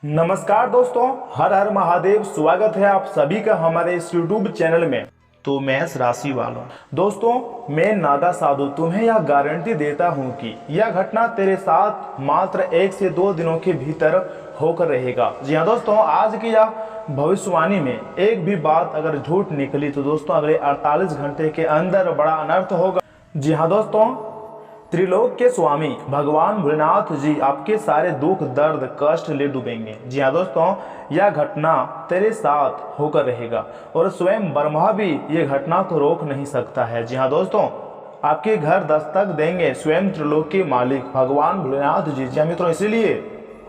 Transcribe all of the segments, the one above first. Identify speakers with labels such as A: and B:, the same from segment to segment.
A: नमस्कार दोस्तों, हर हर महादेव। स्वागत है आप सभी का हमारे इस YouTube चैनल में। तो मेष राशि वालों, दोस्तों मैं नागा साधु तुम्हें यह गारंटी देता हूं कि यह घटना तेरे साथ मात्र 1 से 2 दिनों के भीतर होकर रहेगा। जी हाँ दोस्तों, आज की यह भविष्यवाणी में एक भी बात अगर झूठ निकली तो दोस्तों अगले 48 घंटे के अंदर बड़ा अनर्थ होगा। जी हाँ दोस्तों, त्रिलोक के स्वामी भगवान भोलेनाथ जी आपके सारे दुख दर्द कष्ट ले डूबेंगे। जी हाँ दोस्तों, यह घटना तेरे साथ होकर रहेगा और स्वयं ब्रह्मा भी ये घटना को रोक नहीं सकता है। जी हाँ दोस्तों, आपके घर दस्तक देंगे स्वयं त्रिलोक के मालिक भगवान भोलेनाथ जी। जी हाँ मित्रों, इसीलिए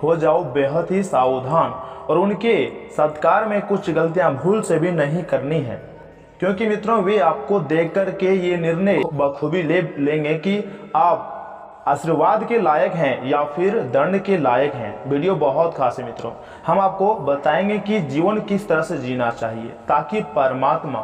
A: हो जाओ बेहद ही सावधान और उनके सत्कार में कुछ गलतियां भूल से भी नहीं करनी है, क्योंकि मित्रों वे आपको देख कर के ये निर्णय बखूबी ले लेंगे कि आप आशीर्वाद के लायक हैं या फिर दंड के लायक हैं। वीडियो बहुत खास है मित्रों, हम आपको बताएंगे कि जीवन किस तरह से जीना चाहिए ताकि परमात्मा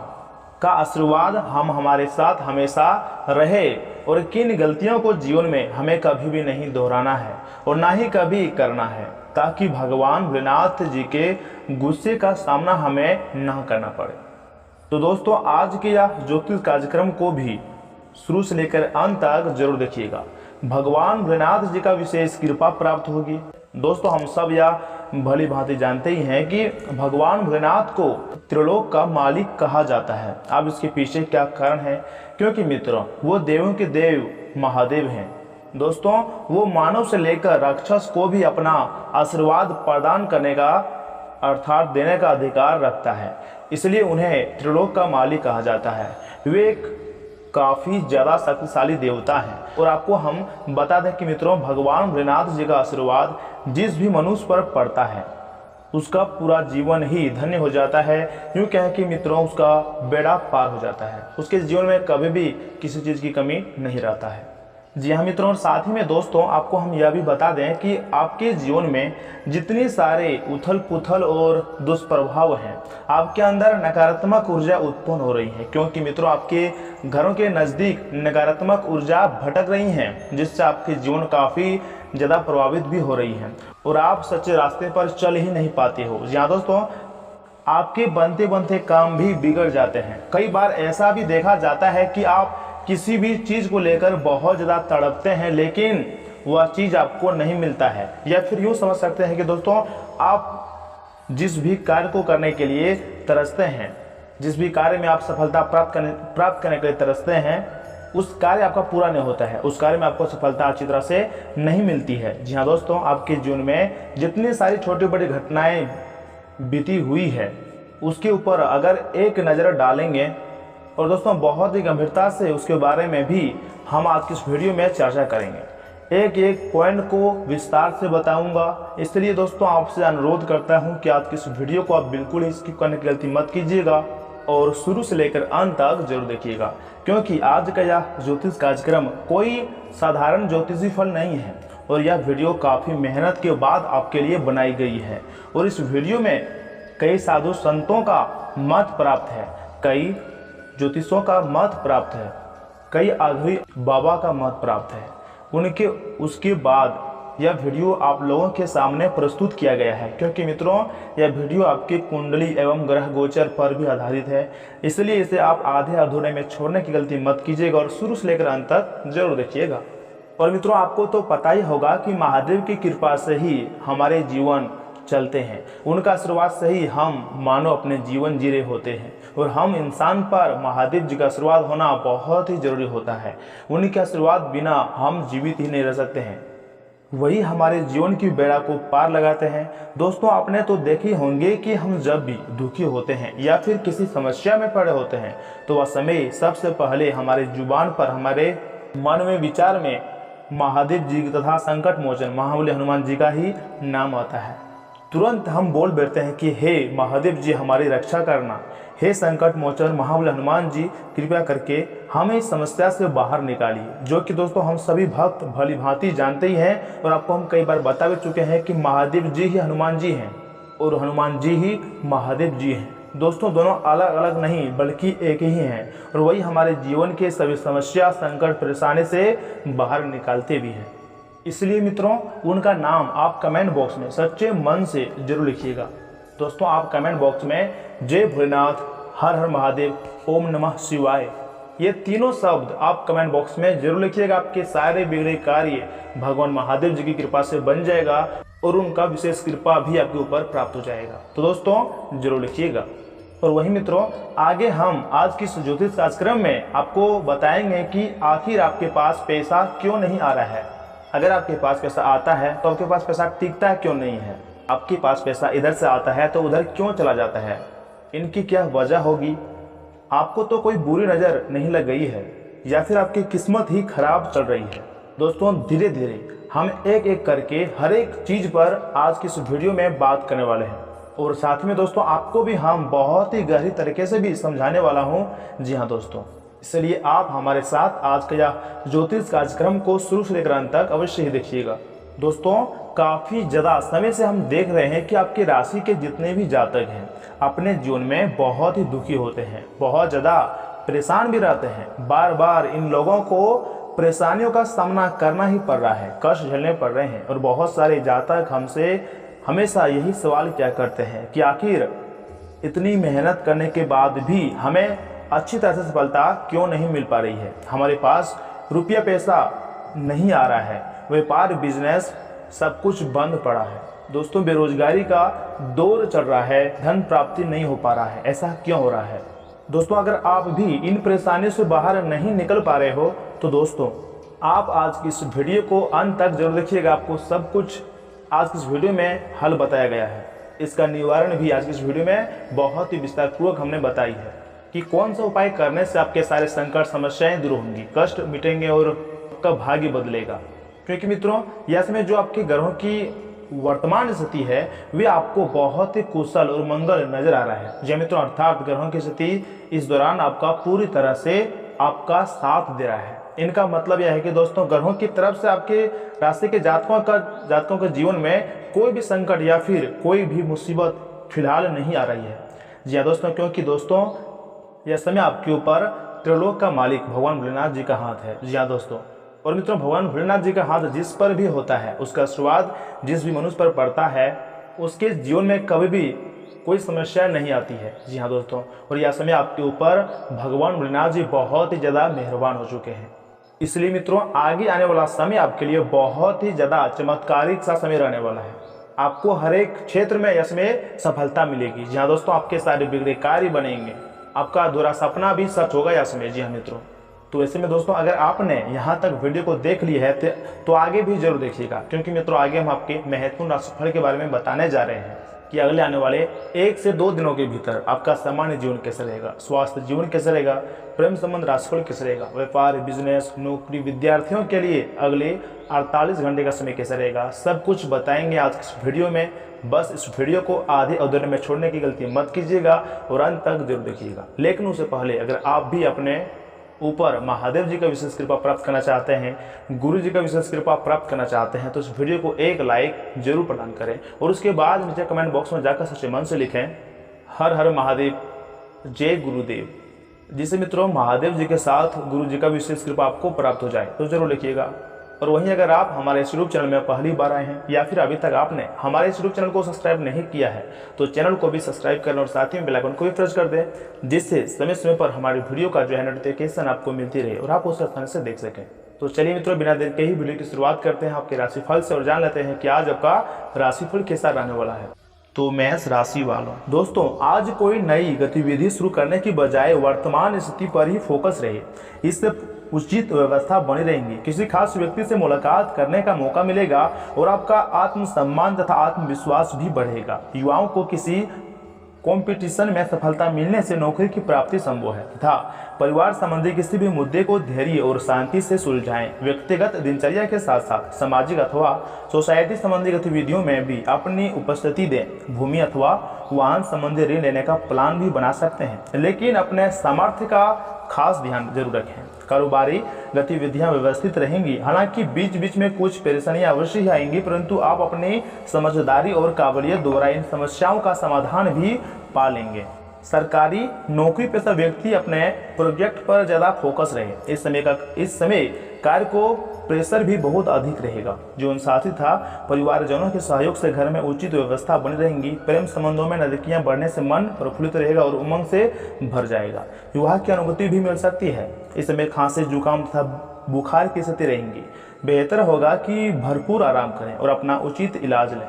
A: का आशीर्वाद हम हमारे साथ हमेशा रहे और किन गलतियों को जीवन में हमें कभी भी नहीं दोहराना है और ना ही कभी करना है, ताकि भगवान भोलेनाथ जी के गुस्से का सामना हमें न करना पड़े। तो दोस्तों आज के यह ज्योतिष कार्यक्रम को भी शुरू से लेकर अंत तक जरूर देखिएगा। भगवान भोलेनाथ जी का विशेष कृपा प्राप्त होगी। दोस्तों हम सब यह भली भांति जानते ही हैं कि भगवान भोलेनाथ को त्रिलोक का मालिक कहा जाता है। अब इसके पीछे क्या कारण है? क्योंकि मित्रों वो देवों के देव महादेव हैं। दोस्तों वो मानव से लेकर राक्षस को भी अपना आशीर्वाद प्रदान करने का अर्थात देने का अधिकार रखता है, इसलिए उन्हें त्रिलोक का मालिक कहा जाता है। वे एक काफ़ी ज़्यादा शक्तिशाली देवता हैं और आपको हम बता दें कि मित्रों भगवान भोलेनाथ जी का आशीर्वाद जिस भी मनुष्य पर पड़ता है उसका पूरा जीवन ही धन्य हो जाता है। यूँ कहें कि मित्रों उसका बेड़ा पार हो जाता है, उसके जीवन में कभी भी किसी चीज़ की कमी नहीं रहता है। जी हाँ मित्रों, और साथ ही में दोस्तों आपको हम यह भी बता दें कि आपके जीवन में जितनी सारे उथल पुथल और दुष्प्रभाव हैं, आपके अंदर नकारात्मक ऊर्जा उत्पन्न हो रही है, क्योंकि मित्रों आपके घरों के नज़दीक नकारात्मक ऊर्जा भटक रही हैं, जिससे आपके जीवन काफ़ी ज़्यादा प्रभावित भी हो रही है और आप सच्चे रास्ते पर चल ही नहीं पाते हो। जी हाँ दोस्तों, आपके बनते बनते काम भी बिगड़ जाते हैं। कई बार ऐसा भी देखा जाता है कि आप किसी भी चीज़ को लेकर बहुत ज़्यादा तड़पते हैं लेकिन वह चीज़ आपको नहीं मिलता है, या फिर यूँ समझ सकते हैं कि दोस्तों आप जिस भी कार्य को करने के लिए तरसते हैं, जिस भी कार्य में आप सफलता प्राप्त करने के लिए तरसते हैं, उस कार्य आपका पूरा नहीं होता है, उस कार्य में आपको सफलता अच्छी तरह से नहीं मिलती है। जी हाँ दोस्तों, आपके जीवन में जितनी सारी छोटी बड़ी घटनाएँ बीती हुई है उसके ऊपर अगर एक नज़र डालेंगे और दोस्तों बहुत ही गंभीरता से उसके बारे में भी हम आज की इस वीडियो में चर्चा करेंगे। एक एक पॉइंट को विस्तार से बताऊंगा, इसलिए दोस्तों आपसे अनुरोध करता हूं कि आज की इस वीडियो को आप बिल्कुल ही स्किप करने की गलती मत कीजिएगा और शुरू से लेकर अंत तक जरूर देखिएगा, क्योंकि आज का यह ज्योतिष कार्यक्रम कोई साधारण ज्योतिषी फल नहीं है और यह वीडियो काफ़ी मेहनत के बाद आपके लिए बनाई गई है। और इस वीडियो में कई साधु संतों का मत प्राप्त है, कई ज्योतिषों का मत प्राप्त है, कई आधुरी बाबा का मत प्राप्त है। उसके बाद यह वीडियो आप लोगों के सामने प्रस्तुत किया गया है, क्योंकि मित्रों यह वीडियो आपकी कुंडली एवं ग्रह गोचर पर भी आधारित है, इसलिए इसे आप आधे अधूरे में छोड़ने की गलती मत कीजिएगा और शुरू से लेकर अंत तक जरूर देखिएगा। और मित्रों आपको तो पता ही होगा कि महादेव की कृपा से ही हमारे जीवन चलते हैं, उनका आशीर्वाद से ही हम मानो अपने जीवन जी रहे होते हैं और हम इंसान पर महादेव जी का आशीर्वाद होना बहुत ही जरूरी होता है। उनके आशीर्वाद बिना हम जीवित ही नहीं रह सकते हैं, वही हमारे जीवन की बेड़ा को पार लगाते हैं। दोस्तों आपने तो देखे होंगे कि हम जब भी दुखी होते हैं या फिर किसी समस्या में पड़े होते हैं तो वह समय सबसे पहले हमारे जुबान पर, हमारे मन में, विचार में महादेव जी तथा संकट मोचन महाबली हनुमान जी का ही नाम आता है। तुरंत हम बोल बैठते हैं कि हे महादेव जी हमारी रक्षा करना, हे संकट मोचन महाबली हनुमान जी कृपया करके हमें इस समस्या से बाहर निकालिए, जो कि दोस्तों हम सभी भक्त भली भांति जानते ही हैं और आपको हम कई बार बता भी चुके हैं कि महादेव जी ही हनुमान जी हैं और हनुमान जी ही महादेव जी हैं। दोस्तों दोनों अलग अलग नहीं बल्कि एक ही हैं और वही हमारे जीवन के सभी समस्या, संकट, परेशानी से बाहर निकालते भी हैं। इसलिए मित्रों उनका नाम आप कमेंट बॉक्स में सच्चे मन से जरूर लिखिएगा। दोस्तों आप कमेंट बॉक्स में जय भोलेनाथ, हर हर महादेव, ओम नमः शिवाय, ये तीनों शब्द आप कमेंट बॉक्स में जरूर लिखिएगा। आपके सारे बिगड़े कार्य भगवान महादेव जी की कृपा से बन जाएगा और उनका विशेष कृपा भी आपके ऊपर प्राप्त हो जाएगा। तो दोस्तों जरूर लिखिएगा। और वही मित्रों आगे हम आज की इस ज्योतिष कार्यक्रम में आपको बताएंगे कि आखिर आपके पास पैसा क्यों नहीं आ रहा है। अगर आपके पास पैसा आता है तो आपके पास पैसा टिकता क्यों नहीं है। आपके पास पैसा इधर से आता है तो उधर क्यों चला जाता है, इनकी क्या वजह होगी। आपको तो कोई बुरी नज़र नहीं लग गई है या फिर आपकी किस्मत ही खराब चल रही है। दोस्तों धीरे धीरे हम एक एक करके हर एक चीज़ पर आज की इस वीडियो में बात करने वाले हैं। और साथ में दोस्तों आपको भी हम बहुत ही गहरी तरीके से भी समझाने वाला हूँ। जी हाँ दोस्तों, इसलिए आप हमारे साथ आज का यह ज्योतिष कार्यक्रम को शुरू से लेकर अंत तक अवश्य ही देखिएगा। दोस्तों काफ़ी ज़्यादा समय से हम देख रहे हैं कि आपकी राशि के जितने भी जातक हैं अपने जीवन में बहुत ही दुखी होते हैं, बहुत ज़्यादा परेशान भी रहते हैं। बार बार इन लोगों को परेशानियों का सामना करना ही पड़ रहा है, कष्ट झेलने पड़ रहे हैं। और बहुत सारे जातक हमसे हमेशा यही सवाल क्या करते हैं कि आखिर इतनी मेहनत करने के बाद भी हमें अच्छी तरह से सफलता क्यों नहीं मिल पा रही है, हमारे पास रुपया पैसा नहीं आ रहा है, व्यापार बिजनेस सब कुछ बंद पड़ा है। दोस्तों बेरोजगारी का दौर चल रहा है, धन प्राप्ति नहीं हो पा रहा है, ऐसा क्यों हो रहा है। दोस्तों अगर आप भी इन परेशानियों से बाहर नहीं निकल पा रहे हो तो दोस्तों आप आज की इस वीडियो को अंत तक जरूर देखिएगा। आपको सब कुछ आज की इस वीडियो में हल बताया गया है। इसका निवारण भी आज की इस वीडियो में बहुत ही विस्तारपूर्वक हमने बताई है कि कौन सा उपाय करने से आपके सारे संकट समस्याएं दूर होंगी, कष्ट मिटेंगे और आपका भाग्य बदलेगा। क्योंकि मित्रों यह समय जो आपके ग्रहों की वर्तमान स्थिति है वे आपको बहुत ही कुशल और मंगल नजर आ रहा है। जी मित्रों अर्थात ग्रहों की स्थिति इस दौरान आपका पूरी तरह से आपका साथ दे रहा है। इनका मतलब यह है कि दोस्तों ग्रहों की तरफ से आपके राशि के जातकों के जीवन में कोई भी संकट या फिर कोई भी मुसीबत फिलहाल नहीं आ रही है। जी हाँ दोस्तों, क्योंकि दोस्तों यह समय आपके ऊपर त्रिलोक का मालिक भगवान भोलेनाथ जी का हाथ है। जी हाँ दोस्तों, और मित्रों भगवान भोलेनाथ जी का हाथ जिस पर भी होता है उसका आशीर्वाद जिस भी मनुष्य पर पड़ता है उसके जीवन में कभी भी कोई समस्या नहीं आती है। जी हाँ दोस्तों, और यह समय आपके ऊपर भगवान भोलेनाथ जी बहुत ही ज़्यादा मेहरबान हो चुके हैं। इसलिए मित्रों आगे आने वाला समय आपके लिए बहुत ही ज़्यादा चमत्कारिक सा समय रहने वाला है। आपको हर एक क्षेत्र में इसमें सफलता मिलेगी। जी हाँ दोस्तों, आपके सारे बिगड़े कार्य बनेंगे, आपका अधूरा सपना भी सच होगा यह समय। जी हाँ मित्रों, तो ऐसे में दोस्तों अगर आपने यहाँ तक वीडियो को देख लिया है तो आगे भी जरूर देखिएगा। क्योंकि मित्रों आगे हम आपके महत्वपूर्ण राशिफल के बारे में बताने जा रहे हैं कि अगले आने वाले 1 से 2 दिनों के भीतर आपका सामान्य जीवन कैसे रहेगा, स्वास्थ्य जीवन कैसे रहेगा, प्रेम संबंध राशिफल कैसे रहेगा, व्यापार बिजनेस नौकरी विद्यार्थियों के लिए अगले 48 घंटे का समय कैसे रहेगा, सब कुछ बताएंगे आज इस वीडियो में। बस इस वीडियो को आधे अधूरे में छोड़ने की गलती मत कीजिएगा और अंत तक जरूर देखिएगा। लेकिन उससे पहले अगर आप भी अपने ऊपर महादेव जी का विशेष कृपा प्राप्त करना चाहते हैं, गुरु जी का विशेष कृपा प्राप्त करना चाहते हैं तो इस वीडियो को एक लाइक जरूर प्रदान करें और उसके बाद नीचे कमेंट बॉक्स में जाकर सच्चे मन से लिखें हर हर महादेव, जय गुरुदेव। जिसे मित्रों महादेव जी के साथ गुरु जी का विशेष कृपा आपको प्राप्त हो जाए तो जरूर लिखिएगा। और वहीं अगर आप हमारे इस यूट्यूब चैनल में पहली बार आए हैं या फिर अभी तक आपने हमारे इस यूट्यूब चैनल को सब्सक्राइब नहीं किया है तो चैनल को भी सब्सक्राइब करें और साथ ही बेल आइकन को भी प्रेस कर दें, जिससे समय समय पर हमारी वीडियो का जो है नोटिफिकेशन आपको मिलती रहे और आप उस आसानी से देख सकें। तो चलिए मित्रों बिना देर के ही वीडियो की शुरुआत करते हैं आपके राशिफल से और जान लेते हैं कि आज आपका राशिफल कैसा रहने वाला है। तो मेष राशि वालों, दोस्तों आज कोई नई गतिविधि शुरू करने की बजाय वर्तमान स्थिति पर ही फोकस रहे, इससे उचित व्यवस्था बनी रहेंगी। किसी खास व्यक्ति से मुलाकात करने का मौका मिलेगा और आपका आत्मसम्मान तथा आत्मविश्वास भी बढ़ेगा। युवाओं को किसी कंपटीशन में सफलता मिलने से नौकरी की प्राप्ति संभव है तथा परिवार संबंधी किसी भी मुद्दे को धैर्य और शांति से सुलझाएं। व्यक्तिगत दिनचर्या के साथ साथ सामाजिक अथवा सोसाइटी संबंधी गतिविधियों में भी अपनी उपस्थिति दें। भूमि अथवा वाहन संबंधी ऋण लेने का प्लान भी बना सकते हैं, लेकिन अपने सामर्थ्य का खास ध्यान जरूर रखें। कारोबारी गतिविधियां व्यवस्थित रहेंगी, हालांकि बीच बीच में कुछ परेशानियां अवश्य ही आएंगी, परंतु आप अपनी समझदारी और काबिलियत द्वारा इन समस्याओं का समाधान भी पा लेंगे। सरकारी नौकरी पेशा व्यक्ति अपने प्रोजेक्ट पर ज़्यादा फोकस रहे। इस समय कार्य को प्रेशर भी बहुत अधिक रहेगा। जीवन साथी था परिवारजनों के सहयोग से घर में उचित व्यवस्था बनी रहेंगी। प्रेम संबंधों में नजदीकियां बढ़ने से मन प्रफुल्लित रहेगा और उमंग से भर जाएगा। विवाह की अनुभूति भी मिल सकती है। इस समय खांसी, जुकाम तथा बुखार की स्थिति रहेंगी। बेहतर होगा कि भरपूर आराम करें और अपना उचित इलाज लें।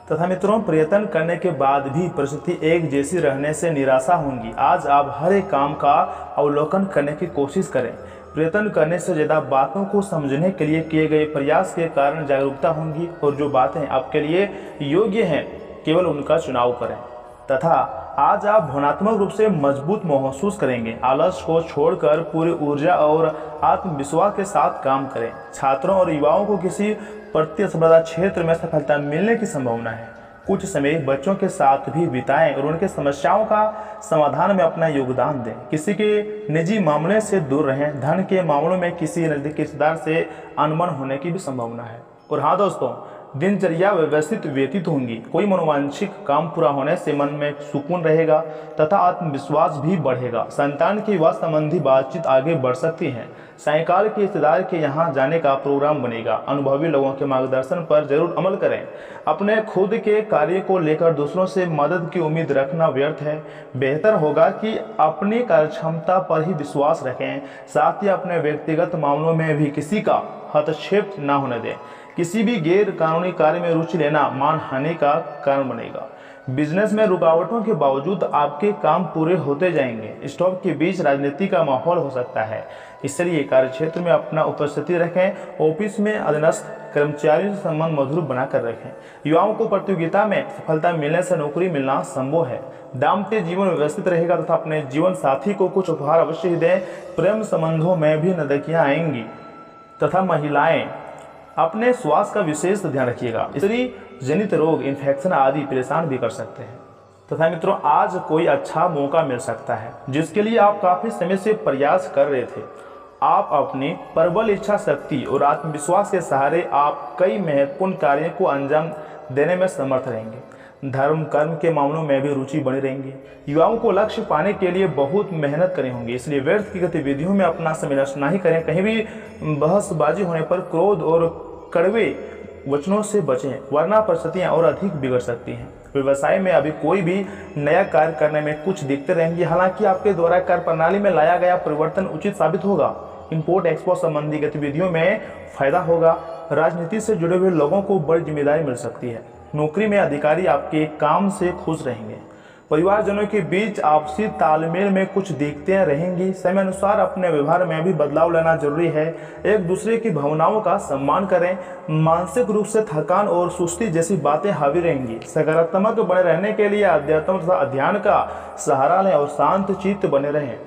A: तथा मित्रों, प्रयत्न करने के बाद भी परिस्थिति एक जैसी रहने से निराशा होंगी। आज आप हर एक काम का अवलोकन करने की कोशिश करें। प्रयत्न करने से ज़्यादा बातों को समझने के लिए किए गए प्रयास के कारण जागरूकता होंगी और जो बातें आपके लिए योग्य हैं केवल उनका चुनाव करें। तथा आज आप भावनात्मक रूप से मजबूत महसूस करेंगे। आलस को छोड़कर पूरी ऊर्जा और आत्मविश्वास के साथ काम करें। छात्रों और युवाओं को किसी प्रतिस्पर्धा क्षेत्र में सफलता मिलने की संभावना है। कुछ समय बच्चों के साथ भी बिताएं और उनके समस्याओं का समाधान में अपना योगदान दें। किसी के निजी मामले से दूर रहें। धन के मामलों में किसी नजदीकी रिश्तेदार से अनबन होने की भी संभावना है। और हाँ दोस्तों, दिनचर्या व्यवस्थित व्यतीत होंगी। कोई मनोवांछित काम पूरा होने से मन में सुकून रहेगा तथा आत्मविश्वास भी बढ़ेगा। संतान की विवाह संबंधी बातचीत आगे बढ़ सकती है। सायंकाल के रिश्तेदार के यहाँ जाने का प्रोग्राम बनेगा। अनुभवी लोगों के मार्गदर्शन पर जरूर अमल करें। अपने खुद के कार्य को लेकर दूसरों से मदद की उम्मीद रखना व्यर्थ है। बेहतर होगा कि अपनी कार्यक्षमता पर ही विश्वास रखें। साथ ही अपने व्यक्तिगत मामलों में भी किसी का हस्तक्षेप न होने दें। किसी भी गैर कानूनी कार्य में रुचि लेना मानहानि का कारण बनेगा। बिजनेस में रुकावटों के बावजूद आपके काम पूरे होते जाएंगे। स्टॉक के बीच राजनीति का माहौल हो सकता है, इसलिए कार्यक्षेत्र में अपना उपस्थिति रखें। ऑफिस में अधीनस्थ कर्मचारियों से संबंध मधुर बनाकर रखें। युवाओं को प्रतियोगिता में सफलता मिलने से नौकरी मिलना संभव है। दाम्पत्य जीवन व्यवस्थित रहेगा तथा अपने जीवन साथी को कुछ उपहार अवश्य ही दें। प्रेम संबंधों में भी नजदीकियां आएंगी तथा महिलाएं अपने स्वास्थ्य का विशेष ध्यान रखिएगा। स्त्री जनित रोग, इन्फेक्शन आदि परेशान भी कर सकते हैं। तथा मित्रों, आज कोई अच्छा मौका मिल सकता है जिसके लिए आप काफी समय से प्रयास कर रहे थे। आप अपनी प्रबल इच्छा शक्ति और आत्मविश्वास के सहारे आप कई महत्वपूर्ण कार्यों को अंजाम देने में समर्थ रहेंगे। धर्म कर्म के मामलों में भी रुचि बनी रहेंगी। युवाओं को लक्ष्य पाने के लिए बहुत मेहनत करनी होगी, इसलिए व्यर्थ की गतिविधियों में अपना समय नष्ट नहीं करें। कहीं भी बहसबाजी होने पर क्रोध और कड़वे वचनों से बचें, वरना परिस्थितियां और अधिक बिगड़ सकती हैं। व्यवसाय में अभी कोई भी नया कार्य करने में कुछ दिक्कतें रहेंगी। हालांकि आपके द्वारा कार्य प्रणाली में लाया गया परिवर्तन उचित साबित होगा। इंपोर्ट एक्सपोर्ट संबंधी गतिविधियों में फायदा होगा। राजनीति से जुड़े हुए लोगों को बड़ी जिम्मेदारी मिल सकती है। नौकरी में अधिकारी आपके काम से खुश रहेंगे। परिवारजनों के बीच आपसी तालमेल में कुछ दिक्कतें रहेंगी। समय अनुसार अपने व्यवहार में भी बदलाव लाना जरूरी है। एक दूसरे की भावनाओं का सम्मान करें। मानसिक रूप से थकान और सुस्ती जैसी बातें हावी रहेंगी। सकारात्मक बने रहने के लिए अध्यात्म तथा अध्ययन का सहारा लें और शांत चित्त बने रहें।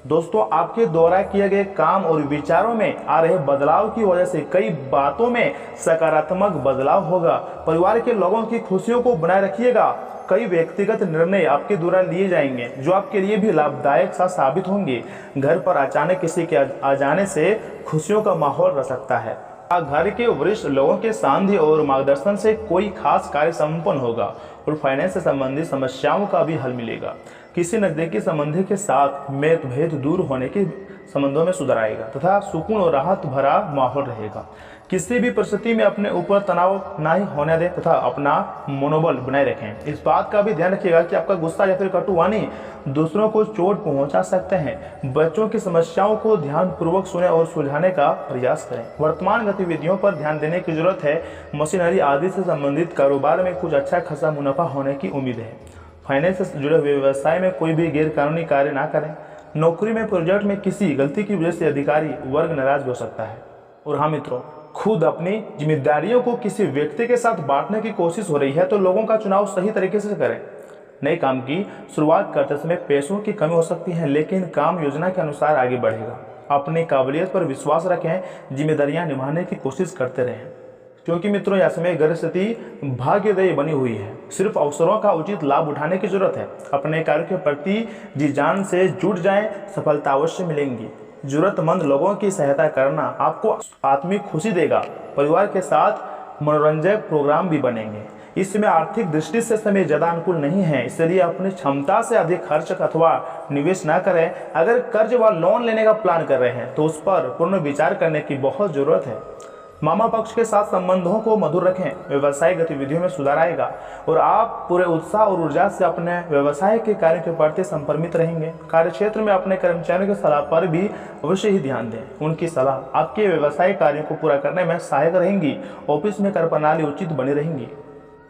A: दोस्तों, आपके द्वारा किए गए काम और विचारों में आ रहे बदलाव की वजह से कई बातों में सकारात्मक बदलाव होगा। परिवार के लोगों की खुशियों को बनाए रखिएगा। कई व्यक्तिगत निर्णय आपके द्वारा लिए जाएंगे जो आपके लिए भी लाभदायक साबित होंगे। घर पर अचानक किसी के आ जाने से खुशियों का माहौल रह सकता है। घर के वरिष्ठ लोगों के सानिध्य और मार्गदर्शन से कोई खास कार्य संपन्न होगा और फाइनेंस से संबंधित समस्याओं का भी हल मिलेगा। किसी नजदीकी संबंधी के साथ मतभेद दूर होने के संबंधों में सुधार आएगा तथा सुकून और राहत भरा माहौल रहेगा। किसी भी परिस्थिति में अपने ऊपर तनाव नहीं होने दें तथा अपना मनोबल बनाए रखें। इस बात का भी ध्यान रखिएगा कि आपका गुस्सा या फिर कटु वाणी दूसरों को चोट पहुंचा सकते हैं। बच्चों की समस्याओं को ध्यानपूर्वक सुने और सुलझाने का प्रयास करें। वर्तमान गतिविधियों पर ध्यान देने की जरूरत है। मशीनरी आदि से संबंधित कारोबार में कुछ अच्छा खासा मुनाफा होने की उम्मीद है। फाइनेंस से जुड़े हुए व्यवसाय में कोई भी गैर कानूनी कार्य ना करें। नौकरी में प्रोजेक्ट में किसी गलती की वजह से अधिकारी वर्ग नाराज हो सकता है। और हाँ मित्रों, खुद अपनी जिम्मेदारियों को किसी व्यक्ति के साथ बांटने की कोशिश हो रही है तो लोगों का चुनाव सही तरीके से करें। नए काम की शुरुआत करते समय पैसों की कमी हो सकती है, लेकिन काम योजना के अनुसार आगे बढ़ेगा। अपनी काबिलियत पर विश्वास रखें। जिम्मेदारियां निभाने की कोशिश करते रहें, क्योंकि मित्रों यह समय ग्रह स्थिति भाग्यदायी बनी हुई है। सिर्फ अवसरों का उचित लाभ उठाने की जरूरत है। अपने कार्य के प्रति जी जान से जुट जाएं, सफलता अवश्य मिलेंगी। जरूरतमंद लोगों की सहायता करना आपको आत्मिक खुशी देगा। परिवार के साथ मनोरंजक प्रोग्राम भी बनेंगे। इसमें आर्थिक दृष्टि से समय ज़्यादा अनुकूल नहीं है, इसलिए अपनी क्षमता से अधिक खर्च अथवा निवेश न करें। अगर कर्ज व लोन लेने का प्लान कर रहे हैं तो उस पर पूर्ण विचार करने की बहुत ज़रूरत है। मामा पक्ष के साथ संबंधों को मधुर रखें, व्यवसायिक गतिविधियों में सुधार आएगा और आप पूरे उत्साह और ऊर्जा से अपने व्यवसाय के कार्य के प्रति संप्रमित रहेंगे। कार्यक्षेत्र में अपने कर्मचारियों की सलाह पर भी अवश्य ही ध्यान दें, उनकी सलाह आपके व्यवसायिक कार्यों को पूरा करने में सहायक रहेंगी। ऑफिस में कार्यप्रणाली उचित बनी रहेंगी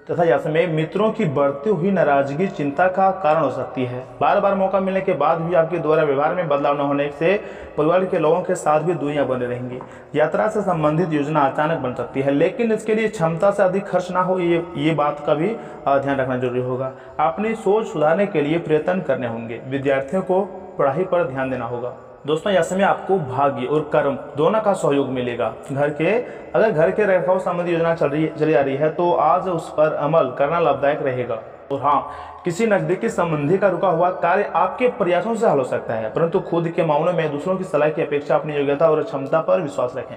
A: तथा यह समय मित्रों की बढ़ती हुई नाराजगी चिंता का कारण हो सकती है। बार बार मौका मिलने के बाद भी आपके द्वारा व्यवहार में बदलाव न होने से परिवार के लोगों के साथ भी दूरियां बनी रहेंगी। यात्रा से संबंधित योजना अचानक बन सकती है, लेकिन इसके लिए क्षमता से अधिक खर्च ना हो, ये बात का भी ध्यान रखना जरूरी होगा। अपनी सोच सुधारने के लिए प्रयत्न करने होंगे। विद्यार्थियों को पढ़ाई पर ध्यान देना होगा। दोस्तों, यह समय आपको भाग्य और कर्म दोनों का सहयोग मिलेगा। अगर घर के रखरखाव संबंधी योजना चली आ रही है तो आज उस पर अमल करना लाभदायक रहेगा। और हाँ, किसी नजदीकी संबंधी का रुका हुआ कार्य आपके प्रयासों से हल हो सकता है, परंतु खुद के मामलों में दूसरों की सलाह की अपेक्षा अपनी योग्यता और क्षमता पर विश्वास रखें।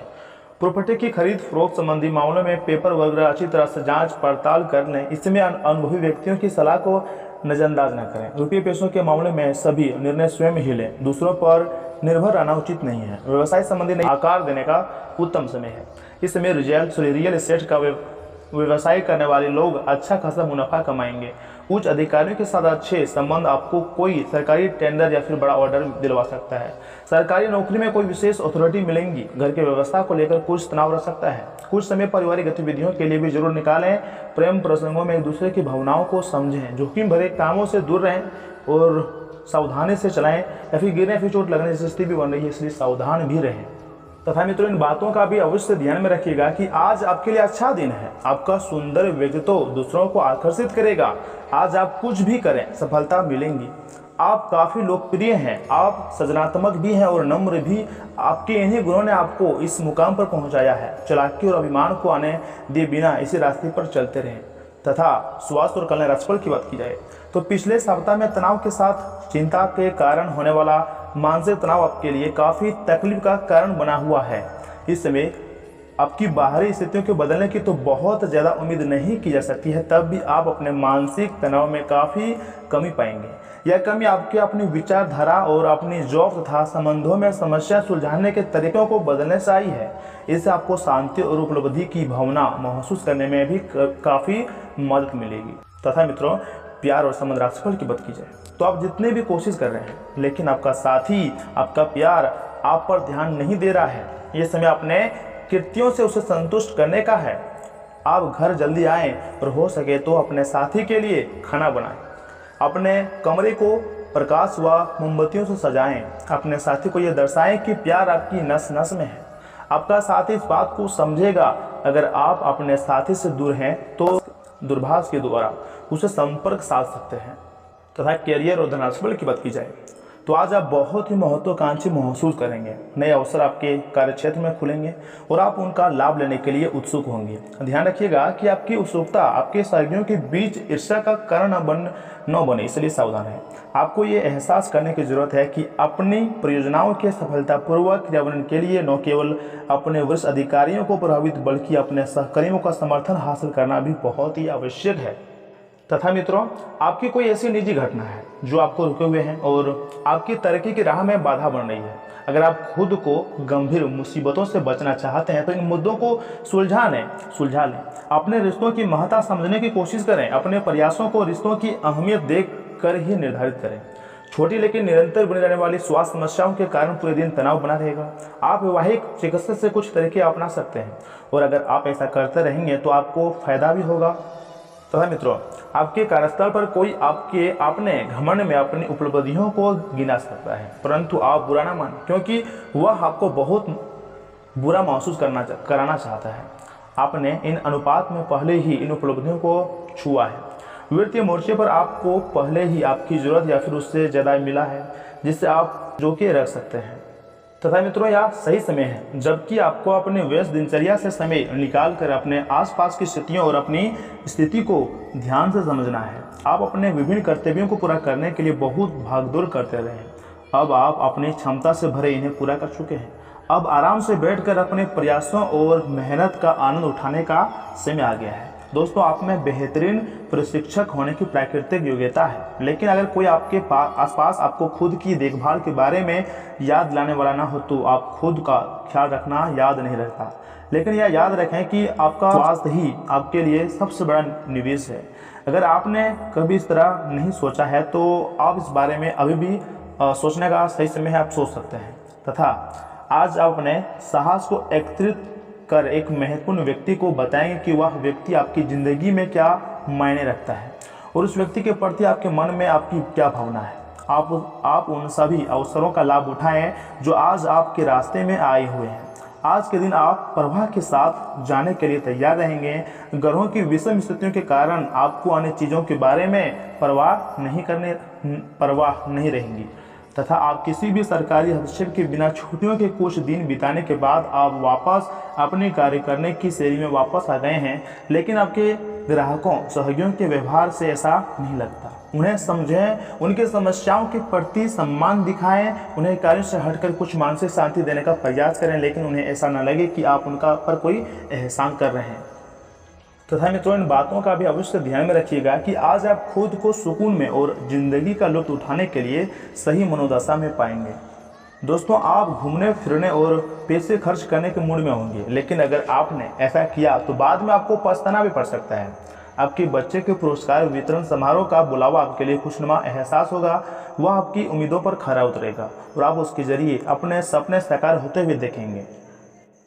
A: प्रॉपर्टी की खरीद फरोख्त संबंधी मामलों में पेपर वगैरह अच्छी तरह से जांच पड़ताल कर लें। इसमें अनुभवी व्यक्तियों की सलाह को नजरअंदाज न करें। रुपये पैसों के मामले में सभी निर्णय स्वयं ही लें, दूसरों पर निर्भर रहना उचित नहीं है। व्यवसाय संबंधी नए आकार देने का उत्तम समय है। इस समय रियल एस्टेट का व्यवसाय करने वाले लोग अच्छा खासा मुनाफा कमाएंगे। उच्च अधिकारियों के साथ अच्छे संबंध आपको कोई सरकारी टेंडर या फिर बड़ा ऑर्डर दिलवा सकता है। सरकारी नौकरी में कोई विशेष अथॉरिटी मिलेंगी। घर के व्यवस्था को लेकर कुछ तनाव रह सकता है। कुछ समय पारिवारिक गतिविधियों के लिए भी जरूर निकालें। प्रेम प्रसंगों में एक दूसरे की भावनाओं को समझें। जोखिम भरे कामों से दूर रहें और सावधानी से चलाएं, या फिर गिरने फिर चोट लगने की स्थिति भी बन रही है, इसलिए सावधान भी रहें। तथा मित्रों, इन बातों का भी अवश्य ध्यान में रखिएगा कि आज आपके लिए अच्छा दिन है। आपका सुंदर व्यक्तित्व दूसरों को आकर्षित करेगा। आज आप कुछ भी करें, सफलता मिलेंगी। आप काफ़ी लोकप्रिय हैं, आप सृजनात्मक भी हैं और नम्र भी। आपके इन्हीं गुणों ने आपको इस मुकाम पर पहुंचाया है। चालाकी और अभिमान को आने दिए बिना इसी रास्ते पर चलते रहें। तथा स्वास्थ्य और कल्याण राशिफल की बात की जाए तो पिछले सप्ताह में तनाव के साथ चिंता के कारण होने वाला मानसिक तनाव आपके लिए काफ़ी तकलीफ का कारण बना हुआ है। इस समय आपकी बाहरी स्थितियों के बदलने की तो बहुत ज़्यादा उम्मीद नहीं की जा सकती है, तब भी आप अपने मानसिक तनाव में काफ़ी कमी पाएंगे। यह कमी आपके अपनी विचारधारा और अपनी जॉब तथा संबंधों में समस्या सुलझाने के तरीकों को बदलने से आई है। इससे आपको शांति और उपलब्धि की भावना महसूस करने में भी काफ़ी मदद मिलेगी। तथा मित्रों, प्यार और संबंध राशिफल की बात की जाए तो आप जितने भी कोशिश कर रहे हैं, लेकिन आपका साथी, आपका प्यार आप पर ध्यान नहीं दे रहा है। ये समय अपने कृत्यों से उसे संतुष्ट करने का है। आप घर जल्दी आएं और हो सके तो अपने साथी के लिए खाना बनाएं। अपने कमरे को प्रकाश व मोमबत्तियों से सजाएं। अपने साथी को यह दर्शाएं कि प्यार आपकी नस नस में है। आपका साथी इस बात को समझेगा। अगर आप अपने साथी से दूर हैं तो दूरभाष के द्वारा उसे संपर्क साध सकते हैं। तथा कैरियर और धनराशिफल की बात की जाए तो आज आप बहुत ही महत्वाकांक्षी महसूस करेंगे। नए अवसर आपके कार्यक्षेत्र में खुलेंगे और आप उनका लाभ लेने के लिए उत्सुक होंगे। ध्यान रखिएगा कि आपकी उत्सुकता आपके सहयोगियों के बीच ईर्ष्या का कारण न बने, इसलिए सावधान है। आपको ये एहसास करने की जरूरत है कि अपनी परियोजनाओं के सफलतापूर्वक क्रियान्वयन के लिए न केवल अपने वरिष्ठ अधिकारियों को प्रभावित बल्कि अपने सहकर्मियों का समर्थन हासिल करना भी बहुत ही आवश्यक है। तथा मित्रों, आपकी कोई ऐसी निजी घटना है जो आपको रुके हुए हैं और आपकी तरक्की की राह में बाधा बन रही है। अगर आप खुद को गंभीर मुसीबतों से बचना चाहते हैं तो इन मुद्दों को सुलझा लें। अपने रिश्तों की महत्ता समझने की कोशिश करें। अपने प्रयासों को रिश्तों की अहमियत देख कर ही निर्धारित करें। छोटी लेकिन निरंतर बनी रहने वाली स्वास्थ्य समस्याओं के कारण पूरे दिन तनाव बना रहेगा। आप वैवाहिक चिकित्सा से कुछ तरीके अपना सकते हैं और अगर आप ऐसा करते रहेंगे तो आपको फायदा भी होगा। तथा मित्रों, आपके कार्यस्थल पर कोई अपने घमंड में अपनी उपलब्धियों को गिना सकता है, परंतु आप बुरा ना मानें, क्योंकि वह आपको बहुत बुरा महसूस कराना चाहता है। आपने इन अनुपात में पहले ही इन उपलब्धियों को छुआ है। वित्तीय मोर्चे पर आपको पहले ही आपकी जरूरत या फिर उससे ज़्यादा मिला है, जिससे आप जोके रख सकते हैं। तथा मित्रों, यह सही समय है जबकि आपको अपने व्यस्त दिनचर्या से समय निकालकर अपने आसपास की स्थितियों और अपनी स्थिति को ध्यान से समझना है। आप अपने विभिन्न कर्तव्यों को पूरा करने के लिए बहुत भागदौड़ करते रहे हैं। अब आप अपनी क्षमता से भरे इन्हें पूरा कर चुके हैं। अब आराम से बैठकर अपने प्रयासों और मेहनत का आनंद उठाने का समय आ गया है। दोस्तों आप में बेहतरीन प्रशिक्षक होने की प्राकृतिक योग्यता है, लेकिन अगर कोई आपके आसपास आपको खुद की देखभाल के बारे में याद दिलाने वाला ना हो तो आप खुद का ख्याल रखना याद नहीं रहता। लेकिन यह याद रखें कि आपका स्वास्थ्य ही आपके लिए सबसे बड़ा निवेश है। अगर आपने कभी इस तरह नहीं सोचा है तो आप इस बारे में अभी भी सोचने का सही समय है, आप सोच सकते हैं। तथा आज आप अपने साहस को एकत्रित कर एक महत्वपूर्ण व्यक्ति को बताएंगे कि वह व्यक्ति आपकी ज़िंदगी में क्या मायने रखता है और उस व्यक्ति के प्रति आपके मन में आपकी क्या भावना है। आप उन सभी अवसरों का लाभ उठाएं जो आज आपके रास्ते में आए हुए हैं। आज के दिन आप प्रवाह के साथ जाने के लिए तैयार रहेंगे। ग्रहों की विषम स्थितियों के कारण आपको अन्य चीज़ों के बारे में परवाह नहीं रहेंगी तथा आप किसी भी सरकारी हस्तक्षेप के बिना छुट्टियों के कुछ दिन बिताने के बाद आप वापस अपने कार्य करने की शैली में वापस आ गए हैं। लेकिन आपके ग्राहकों सहयोगियों के व्यवहार से ऐसा नहीं लगता। उन्हें समझें, उनकी समस्याओं के प्रति सम्मान दिखाएं, उन्हें कार्य से हटकर कुछ मानसिक शांति देने का प्रयास करें, लेकिन उन्हें ऐसा न लगे कि आप उनका पर कोई एहसान कर रहे हैं। तथा मित्रों इन बातों का भी अवश्य ध्यान में रखिएगा कि आज आप खुद को सुकून में और ज़िंदगी का लुत्फ उठाने के लिए सही मनोदशा में पाएंगे। दोस्तों आप घूमने फिरने और पैसे खर्च करने के मूड में होंगे, लेकिन अगर आपने ऐसा किया तो बाद में आपको पछताना भी पड़ सकता है। आपके बच्चे के पुरस्कार वितरण समारोह का बुलावा आपके लिए खुशनुमा एहसास होगा। वह आपकी उम्मीदों पर खरा उतरेगा और आप उसके जरिए अपने सपने साकार होते हुए देखेंगे।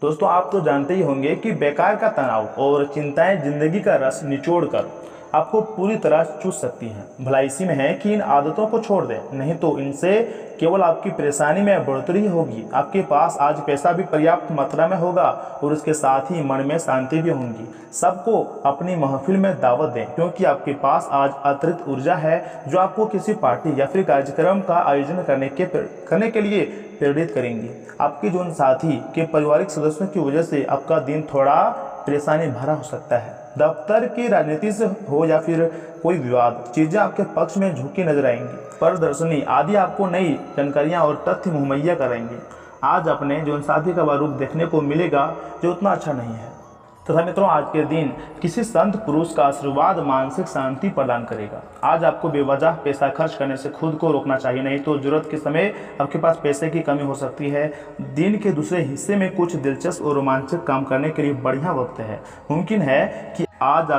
A: दोस्तों आप तो जानते ही होंगे कि बेकार का तनाव और चिंताएं जिंदगी का रस निचोड़कर आपको पूरी तरह चूस सकती हैं। भला इसी में है कि इन आदतों को छोड़ दें, नहीं तो इनसे केवल आपकी परेशानी में बढ़ोतरी होगी। आपके पास आज पैसा भी पर्याप्त मात्रा में होगा और उसके साथ ही मन में शांति भी होगी। सबको अपनी महफिल में दावत दें, क्योंकि आपके पास आज अतिरिक्त ऊर्जा है जो आपको किसी पार्टी या फिर कार्यक्रम का आयोजन करने के लिए प्रेरित करेंगी। आपके जीवन साथी के पारिवारिक सदस्यों की वजह से आपका दिन थोड़ा परेशानी भरा हो सकता है। दफ्तर की राजनीति से हो या फिर कोई विवाद, चीजें आपके पक्ष में झुकी नजर आएंगी। प्रदर्शनी आदि आपको नई जानकारियां और तथ्य मुहैया कराएंगे। आज अपने जीवन साथी का वह रूप देखने को मिलेगा जो उतना अच्छा नहीं है। तथा मित्रों आज के दिन किसी संत पुरुष का आशीर्वाद मानसिक शांति प्रदान करेगा। आज आपको बेवजह पैसा खर्च करने से खुद को रोकना चाहिए, नहीं तो जरूरत के समय आपके पास पैसे की कमी हो सकती है। दिन के दूसरे हिस्से में कुछ दिलचस्प और रोमांचक काम करने के लिए बढ़िया वक्त है। मुमकिन है कि आज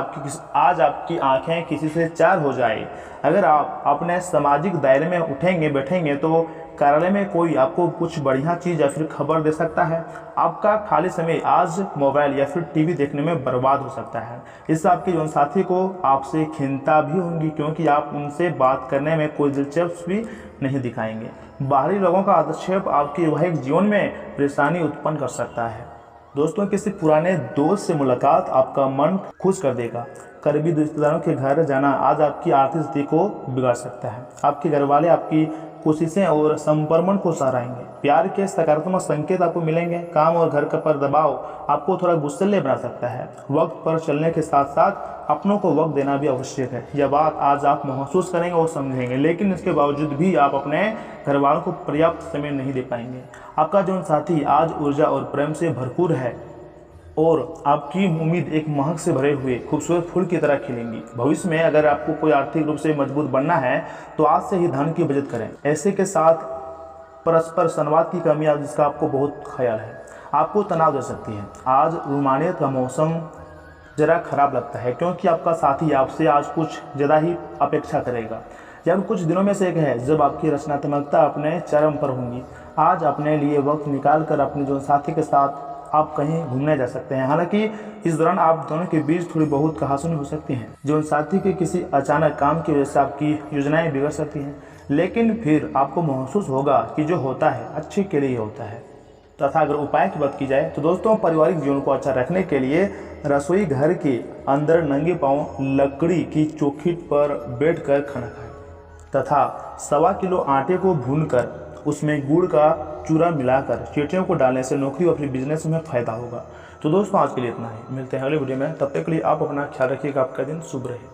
A: आपकी आंखें किसी से चार हो जाए। अगर आप अपने सामाजिक दायरे में उठेंगे बैठेंगे तो कार्यालय में कोई आपको कुछ बढ़िया चीज़ या फिर खबर दे सकता है। आपका खाली समय आज मोबाइल या फिर टीवी देखने में बर्बाद हो सकता है। इससे आपके जीवन साथी को आपसे खिन्नता भी होंगी, क्योंकि आप उनसे बात करने में कोई दिलचस्पी नहीं दिखाएंगे। बाहरी लोगों का हस्तक्षेप आपके वैवाहिक जीवन में परेशानी उत्पन्न कर सकता है। दोस्तों किसी पुराने दोस्त से मुलाकात आपका मन खुश कर देगा। करीबी रिश्तेदारों के घर जाना आज आपकी आर्थिक स्थिति को बिगाड़ सकता है। आपके घर वाले आपकी कोशिशें और संक्रमण को सराहेंगे। प्यार के सकारात्मक संकेत आपको मिलेंगे। काम और घर का पर दबाव आपको थोड़ा गुस्सैल बना सकता है। वक्त पर चलने के साथ साथ अपनों को वक्त देना भी आवश्यक है। यह बात आज आप महसूस करेंगे और समझेंगे, लेकिन इसके बावजूद भी आप अपने घर वालों को पर्याप्त समय नहीं दे पाएंगे। आपका जीवन साथी आज ऊर्जा और प्रेम से भरपूर है और आपकी उम्मीद एक महक से भरे हुए खूबसूरत फूल की तरह खिलेंगी। भविष्य में अगर आपको कोई आर्थिक रूप से मजबूत बनना है तो आज से ही धन की बचत करें। ऐसे के साथ परस्पर संवाद की कमी जिसका आपको बहुत ख्याल है आपको तनाव दे सकती है। आज रोमानियत का मौसम जरा खराब लगता है, क्योंकि आपका साथी आपसे आज कुछ ज़्यादा ही अपेक्षा करेगा। यह कुछ दिनों में से एक है जब आपकी रचनात्मकता अपने चरम पर होंगी। आज अपने लिए वक्त निकाल कर अपने जीवन साथी के साथ आप कहीं घूमने जा सकते हैं। हालांकि इस दौरान आप दोनों के बीच थोड़ी बहुत कहासुनी हो सकती है। जीवन साथी के किसी अचानक काम की वजह से आपकी योजनाएं बिगड़ सकती हैं, लेकिन फिर आपको महसूस होगा कि जो होता है अच्छे के लिए होता है। तथा अगर उपाय की बात की जाए तो दोस्तों पारिवारिक जीवन को अच्छा रखने के लिए रसोई घर के अंदर नंगे पांव लकड़ी की चौखट पर बैठकर खाना खाएं तथा 1.25 किलो आटे को भूनकर उसमें गुड़ का चूरा मिलाकर चींटियों को डालने से नौकरी और फिर बिजनेस में फायदा होगा। तो दोस्तों आज के लिए इतना ही, मिलते हैं अगले वीडियो में। तब तक के लिए आप अपना ख्याल रखिएगा। आपका दिन शुभ रहे।